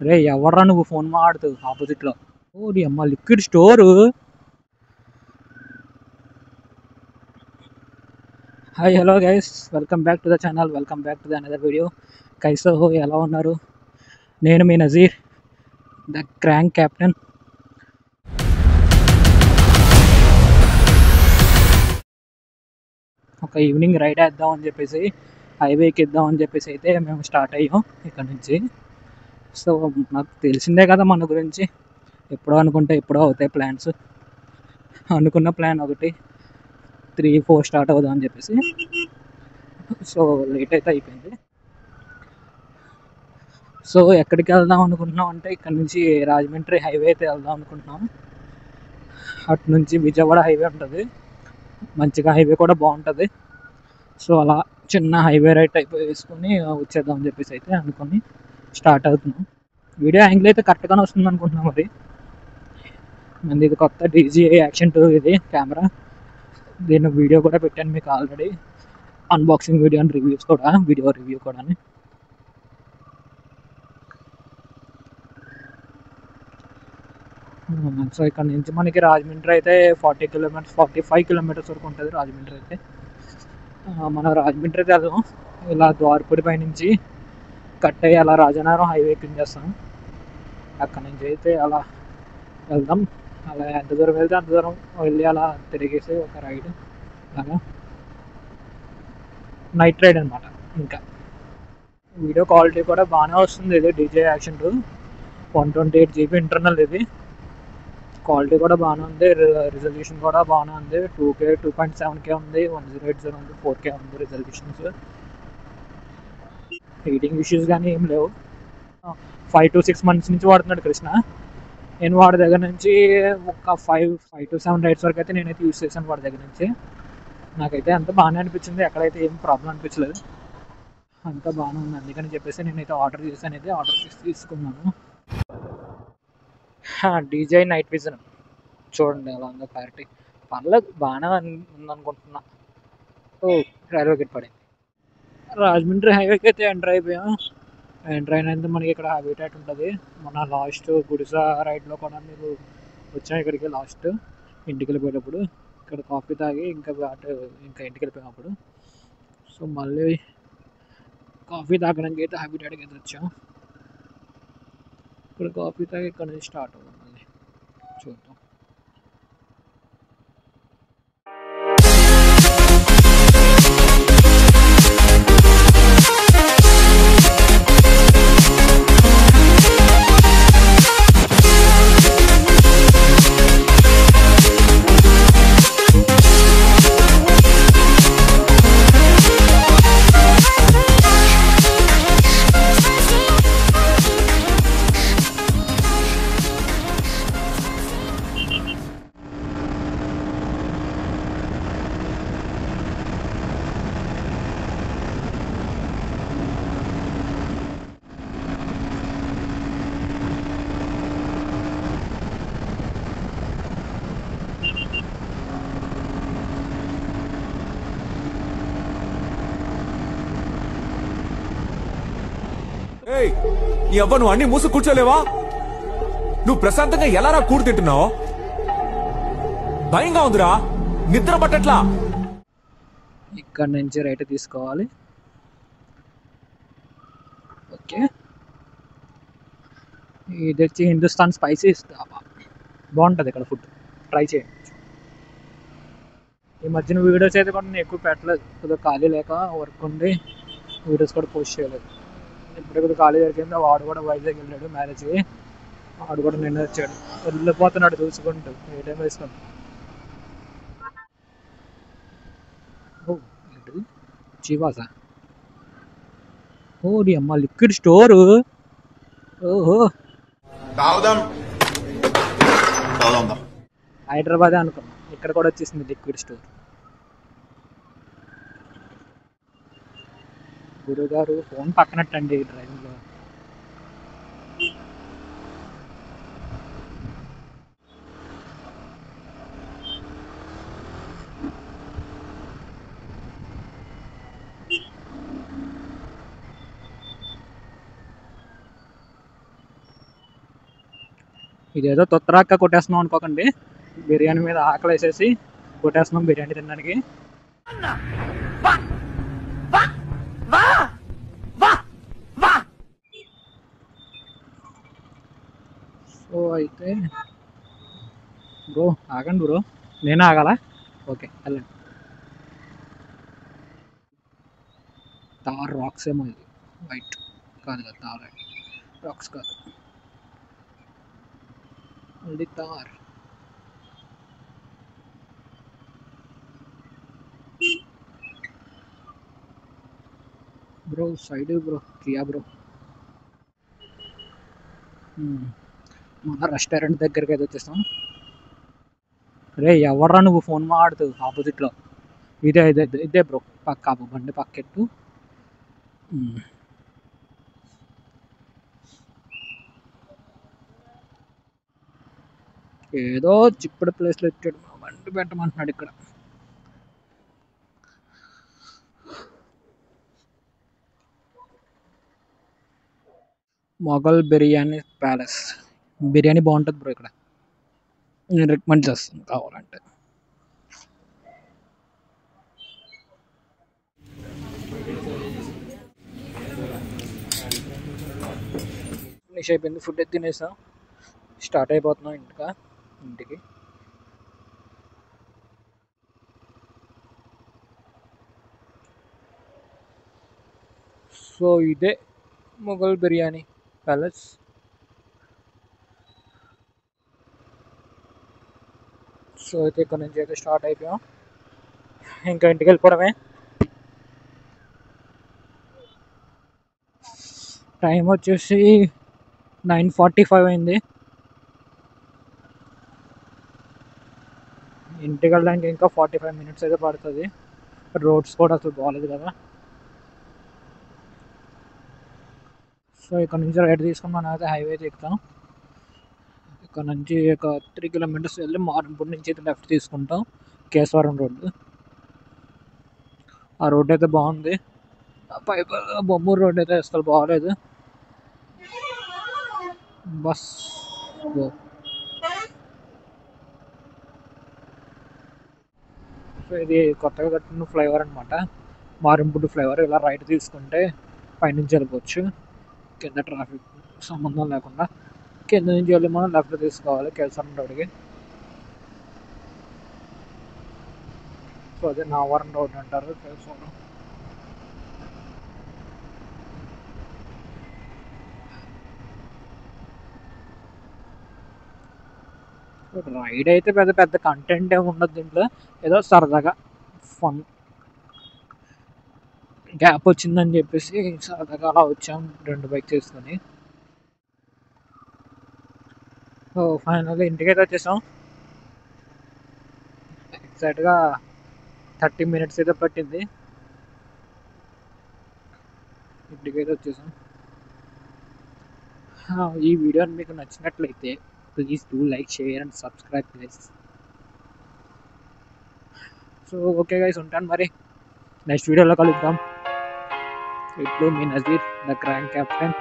రే ఎవర్రా నువ్వు ఫోన్ మాట్లాడుతూ ఆపోజిట్లో? ఓడి అమ్మ liquid store. Hi hello guys, welcome back to the channel, welcome back to the another video. కైసో హో, ఎలా ఉన్నారు? నేను మీ నజీర్, ద క్రాంక్ కెప్టెన్. ఒక ఈవినింగ్ రైడ్ వేద్దాం అని చెప్పేసి, హైవేకి ఇద్దాం అని చెప్పేసి అయితే మేము స్టార్ట్ అయ్యాం ఇక్కడ నుంచి. సో నాకు తెలిసిందే కదా మన గురించి, ఎప్పుడో అనుకుంటే ఎప్పుడో అవుతాయి ప్లాన్స్. అనుకున్న ప్లాన్ ఒకటి 3-4 స్టార్ట్ అవుదాం అని చెప్పేసి, సో లేట్ అయితే అయిపోయింది. సో ఎక్కడికి వెళ్దాం అనుకుంటున్నాం అంటే, ఇక్కడ నుంచి రాజమండ్రి హైవే అయితే వెళ్దాం అనుకుంటున్నాం. అటు నుంచి విజయవాడ హైవే ఉంటుంది, మంచిగా హైవే కూడా బాగుంటుంది. సో అలా చిన్న హైవే రైట్ అయిపోయి వేసుకొని వచ్చేద్దాం అని చెప్పేసి అయితే అనుకొని స్టార్ట్ అవుతున్నాం. వీడియో యాంగిల్ అయితే కరెక్ట్గానే వస్తుంది అనుకుంటున్నాం. మరి మంది ఇది కొత్త DJI Action 2 ఇది కెమెరా. దీన్ని వీడియో కూడా పెట్టాను మీకు already, unboxing video and reviews కూడా, వీడియో రివ్యూ కూడా. సో ఇక్కడ నుంచి మనకి రాజమండ్రి అయితే 45 కిలోమీటర్స్ వరకు ఉంటుంది రాజమండ్రి అయితే. మనం రాజమండ్రి అయితే వెళ్దాం, ఇలా ద్వారపూడి పై నుంచి కట్ అయ్యి అలా రాజానగరం హైవే ఎక్కించేస్తాం. అక్కడ నుంచి అయితే అలా వెళ్దాం. అలా ఎంత దూరం వెళ్తే అంత దూరం వెళ్ళి అలా తిరిగేసి ఒక రైడ్, అలాగా నైట్ రైడ్ అనమాట. ఇంకా వీడియో క్వాలిటీ కూడా బాగానే వస్తుంది. ఇది DJI Action 2 128 GB ఇంటర్నల్. ఇది క్వాలిటీ కూడా బాగానే ఉంది, రిజల్యూషన్ కూడా బాగానే ఉంది. 2K 2.7K ఉంది, 1080 ఉంది, 4K ఉంది రిజల్యూషన్స్. హీటింగ్ ఇష్యూస్ కానీ ఏం లేవు. 5 to 6 months నుంచి వాడుతున్నాడు కృష్ణ. నేను వాడి దగ్గర నుంచి ఒక 5 to 7 రైడ్స్ వరకు అయితే నేనైతే యూస్ చేశాను వాడి దగ్గర నుంచి. నాకైతే అంత బాగానే అనిపించింది, ఎక్కడైతే ఏం ప్రాబ్లం అనిపించలేదు, అంతా బాగానే ఉంది. అందుకని చెప్పేసి నేనైతే ఆర్డర్ చేశాను, అయితే ఆర్డర్ చేసి తీసుకున్నాను. DJI నైట్ విజన్ చూడండి ఎలా ఉందో క్లారిటీ, పర్లేదు బాగానే ఉందనుకుంటున్నా. రైల్వే గేట్ పడింది. రాజమండ్రి హైవేకి అయితే ఎంటర్ అయిపోయాం. ఎంటర్ అయినంత మనకి ఇక్కడ హ్యాబిటాట్ ఉంటుంది. మన లాస్ట్ గుడిస రైడ్లో కూడా మీరు వచ్చాం ఇక్కడికి. లాస్ట్ ఇంటికి వెళ్ళిపోయేటప్పుడు ఇక్కడ కాఫీ తాగి ఇంకా ఇంటికి వెళ్ళిపోయినప్పుడు, సో మళ్ళీ కాఫీ తాగడానికి అయితే హ్యాబిటాట్కి అయితే వచ్చాం. ఇక్కడ కాఫీ తాగి ఇక్కడ నుంచి స్టార్ట్ అవుతాం, మళ్ళీ చూద్దాం. నీ అవ్వ నువ్వు అన్ని మూసు కూర్చోలేవా? నువ్వు ప్రశాంతంగా ఎలారా కూడు తింటున్నావు? భయంగా ఉందిరా, నిద్ర పట్టట్లా. ఇక్కడ నుంచి రైట్ తీసుకోవాలి. ఓకే, ఇది వచ్చి హిందుస్థాన్ స్పైసీస్ బాగుంటుంది ఇక్కడ ఫుడ్, ట్రై చేయండి. ఈ మధ్యన వీడియోస్ అయితే కూడా నేను ఎక్కువ పెట్టలేదు, కొద్దిగా ఖాళీ లేక వర్క్ ఉండి వీడియోస్ కూడా పోస్ట్ చేయలేదు. ఇప్పుడు కొద్దిగా ఖాళీ దొరికింది. వాడు కూడా వైజాగ్ వెళ్ళాడు మ్యారేజ్కి, వాడు కూడా నిన్న వచ్చాడు. వెళ్ళిపోతున్నాడు చూసుకుంటూ, ఏ టైం వేసుకుంటూ. ఏంటిది చీవాసా? ఓడి అమ్మ లిక్విడ్ స్టోరు. ఓహో, హైదరాబాదే అనుకున్నాం, ఇక్కడ కూడా వచ్చేసింది లిక్విడ్ స్టోర్. గురుగారు ఫోన్ పక్కనట్టండి డ్రైవింగ్లో. ఇదేదో తొత్తరాక్క కొట్టేస్తున్నాం అనుకోకండి, బిర్యానీ మీద ఆకలి వేసేసి కొట్టేస్తున్నాం బిర్యానీ తినడానికి. సో అయితే బ్రో ఆగండి బ్రో, నేనే ఆగాల? ఓకే వెళ్ళండి. తార్ రాక్స్ ఏమో, ఇది వైట్ కాదు కదా, తార్ రాక్స్ కాదు, అది Thar. Bro side bro, Kia bro. మన రెస్టారెంట్ దగ్గరికి అయితే వచ్చేస్తాం. రే ఎవర్రా నువ్వు ఫోన్ మాట్లాడుతూ ఆపోజిట్లో? ఇదే ఇదే ఇదే బ్రో, పక్క బండి పక్కెట్టు. ఏదో చిప్పుడు ప్లేస్లో ఇచ్చాడు, బండి పెట్టమంటున్నాడు ఇక్కడ. మొఘల్ బిర్యానీ ప్యాలెస్, బిర్యానీ బాగుంటుంది బ్రో ఇక్కడ, నేను రికమెండ్ చేస్తాను కావాలంటే. ఫినిష్ అయిపోయింది, ఫుడ్ అయితే తినేసాం, స్టార్ట్ అయిపోతున్నాం ఇంటికి. సో ఇదే మొఘల్ బిర్యానీ ప్యాలెస్. సో అయితే ఇక్కడ నుంచి అయితే స్టార్ట్ అయిపోయాం, ఇంకా ఇంటికి వెళ్ళిపోవడమే. టైం వచ్చేసి 9:45 అయింది. ఇంటికి వెళ్ళడానికి ఇంకా 45 minutes అయితే పడుతుంది, రోడ్స్ కూడా అసలు బాగాలేదు కదా. సో ఇక్కడ నుంచి రైట్ తీసుకుని మనం అయితే హైవే ఎక్కుతాం. ఇక్కడ నుంచి ఒక 3 kilometers వెళ్ళి మారంపూడి నుంచి అయితే లెఫ్ట్ తీసుకుంటాం, కేశవరం రోడ్డు. ఆ రోడ్ అయితే బాగుంది, బొమ్మూరు రోడ్ అయితే అసలు బాగలేదు. బస్ సో ఇది కొత్తగా కట్టిన ఫ్లైఓవర్ అనమాట, మారంపూడి ఫ్లైఓవర్. ఇలా రైట్ తీసుకుంటే పైనుంచి వెళ్ళిపోవచ్చు, కింద ట్రాఫిక్ సంబంధం లేకుండా. కింద నుంచి వెళ్ళి మనం లెఫ్ట్ తీసుకోవాలి కేశవరం రోడ్కి. సో అదే నావరం రోడ్ అంటారు, కేశవరం. రైడ్ అయితే పెద్ద పెద్ద కంటెంట్ ఏమి ఉండదు దీంట్లో, ఏదో సరదాగా ఫన్ గ్యాప్ వచ్చిందని చెప్పేసి సరదాగా అలా వచ్చాం 2 బైక్స్ చేసుకొని. సో ఫైనల్గా ఇంటికైతే వచ్చేసాం. ఎగ్జాక్ట్గా 30 minutes అయితే పట్టింది, ఇంటికైతే వచ్చేసాం. ఈ వీడియో మీకు నచ్చినట్లయితే please do like, share and subscribe please. So okay guys, ఉంటాను మరి, నెక్స్ట్ వీడియోలో కలుద్దాం. ఇట్లు మీ నజీర్, ద గ్రాండ్ కెప్టెన్.